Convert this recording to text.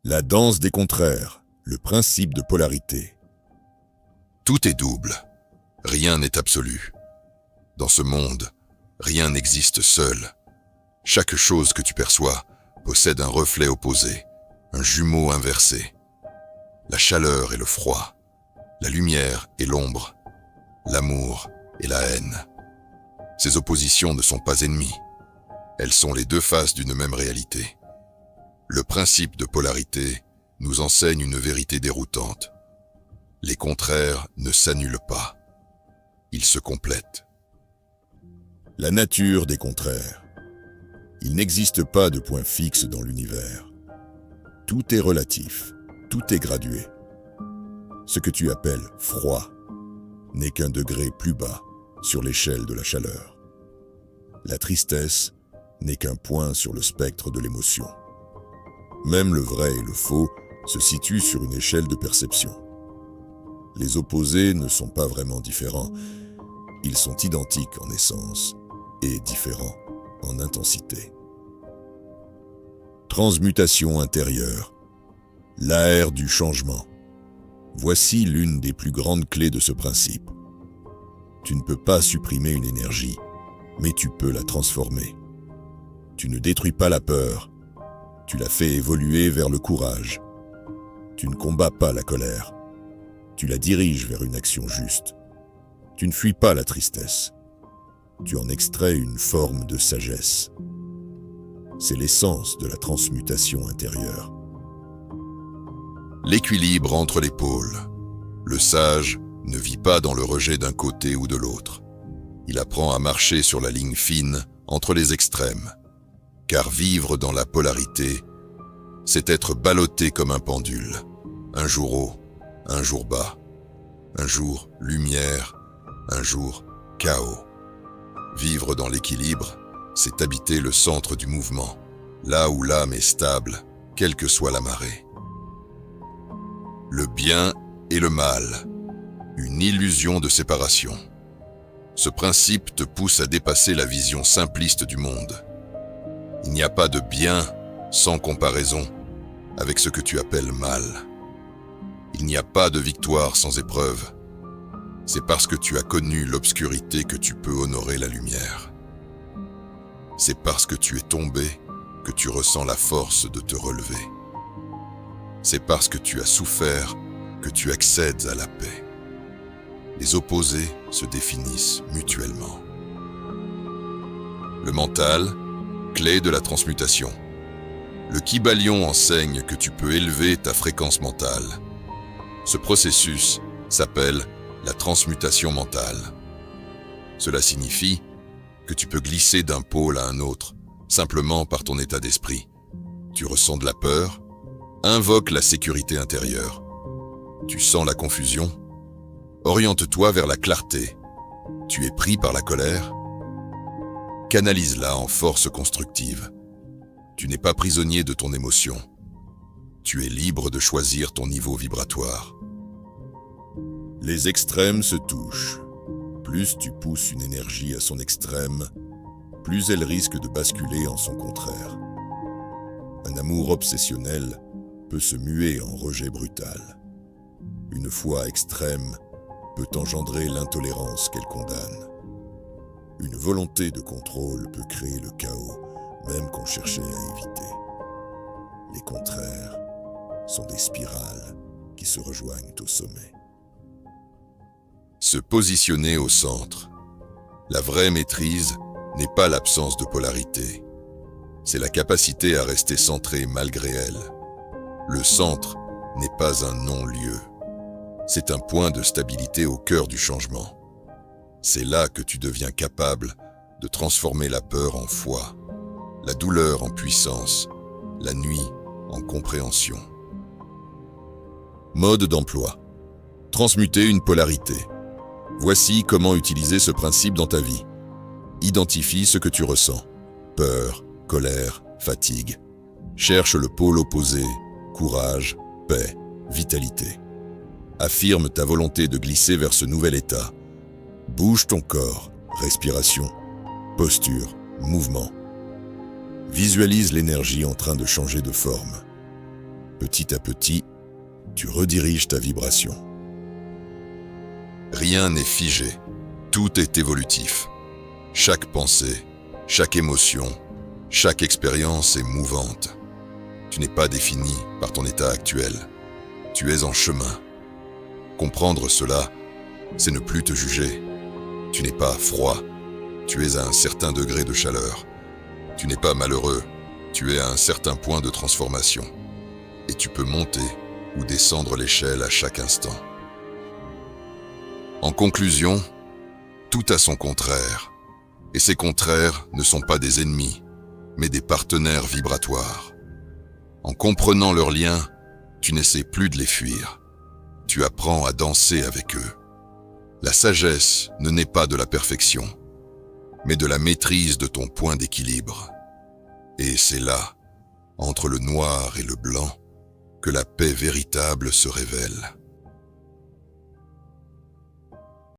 La danse des contraires, le principe de polarité. Tout est double. Rien n'est absolu. Dans ce monde, rien n'existe seul. Chaque chose que tu perçois possède un reflet opposé, un jumeau inversé. La chaleur et le froid, la lumière et l'ombre, l'amour et la haine. Ces oppositions ne sont pas ennemies. Elles sont les deux faces d'une même réalité. Le principe de polarité nous enseigne une vérité déroutante. Les contraires ne s'annulent pas. Ils se complètent. La nature des contraires. Il n'existe pas de point fixe dans l'univers. Tout est relatif, tout est gradué. Ce que tu appelles froid n'est qu'un degré plus bas sur l'échelle de la chaleur. La tristesse n'est qu'un point sur le spectre de l'émotion. Même le vrai et le faux se situent sur une échelle de perception. Les opposés ne sont pas vraiment différents. Ils sont identiques en essence et différents en intensité. Transmutation intérieure, l'ère du changement. Voici l'une des plus grandes clés de ce principe. Tu ne peux pas supprimer une énergie, mais tu peux la transformer. Tu ne détruis pas la peur, tu la fais évoluer vers le courage. Tu ne combats pas la colère, tu la diriges vers une action juste. Tu ne fuis pas la tristesse, tu en extrais une forme de sagesse. C'est l'essence de la transmutation intérieure. L'équilibre entre les pôles. Le sage ne vit pas dans le rejet d'un côté ou de l'autre. Il apprend à marcher sur la ligne fine entre les extrêmes. Car vivre dans la polarité, c'est être ballotté comme un pendule. Un jour haut, un jour bas. Un jour lumière, un jour chaos. Vivre dans l'équilibre, c'est habiter le centre du mouvement, là où l'âme est stable, quelle que soit la marée. Le bien et le mal, une illusion de séparation. Ce principe te pousse à dépasser la vision simpliste du monde. Il n'y a pas de bien sans comparaison avec ce que tu appelles mal. Il n'y a pas de victoire sans épreuve. C'est parce que tu as connu l'obscurité que tu peux honorer la lumière. C'est parce que tu es tombé que tu ressens la force de te relever. C'est parce que tu as souffert que tu accèdes à la paix. Les opposés se définissent mutuellement. Le mental, clé de la transmutation. Le Kybalion enseigne que tu peux élever ta fréquence mentale. Ce processus s'appelle la transmutation mentale. Cela signifie que tu peux glisser d'un pôle à un autre, simplement par ton état d'esprit. Tu ressens de la peur, invoque la sécurité intérieure. Tu sens la confusion, oriente-toi vers la clarté. Tu es pris par la colère, canalise-la en force constructive. Tu n'es pas prisonnier de ton émotion. Tu es libre de choisir ton niveau vibratoire. Les extrêmes se touchent. Plus tu pousses une énergie à son extrême, plus elle risque de basculer en son contraire. Un amour obsessionnel peut se muer en rejet brutal. Une foi extrême peut engendrer l'intolérance qu'elle condamne. Une volonté de contrôle peut créer le chaos, même qu'on cherchait à éviter. Les contraires sont des spirales qui se rejoignent au sommet. Se positionner au centre. La vraie maîtrise n'est pas l'absence de polarité. C'est la capacité à rester centré malgré elle. Le centre n'est pas un non-lieu. C'est un point de stabilité au cœur du changement. C'est là que tu deviens capable de transformer la peur en foi, la douleur en puissance, la nuit en compréhension. Mode d'emploi. Transmuter une polarité. Voici comment utiliser ce principe dans ta vie. Identifie ce que tu ressens. Peur, colère, fatigue. Cherche le pôle opposé. Courage, paix, vitalité. Affirme ta volonté de glisser vers ce nouvel état. Bouge ton corps, respiration, posture, mouvement. Visualise l'énergie en train de changer de forme. Petit à petit, tu rediriges ta vibration. Rien n'est figé, tout est évolutif. Chaque pensée, chaque émotion, chaque expérience est mouvante. Tu n'es pas défini par ton état actuel. Tu es en chemin. Comprendre cela, c'est ne plus te juger. Tu n'es pas froid. Tu es à un certain degré de chaleur. Tu n'es pas malheureux. Tu es à un certain point de transformation. Et tu peux monter ou descendre l'échelle à chaque instant. En conclusion, tout a son contraire. Et ces contraires ne sont pas des ennemis, mais des partenaires vibratoires. En comprenant leurs liens, tu n'essaies plus de les fuir. Tu apprends à danser avec eux. La sagesse ne naît pas de la perfection, mais de la maîtrise de ton point d'équilibre. Et c'est là, entre le noir et le blanc, que la paix véritable se révèle.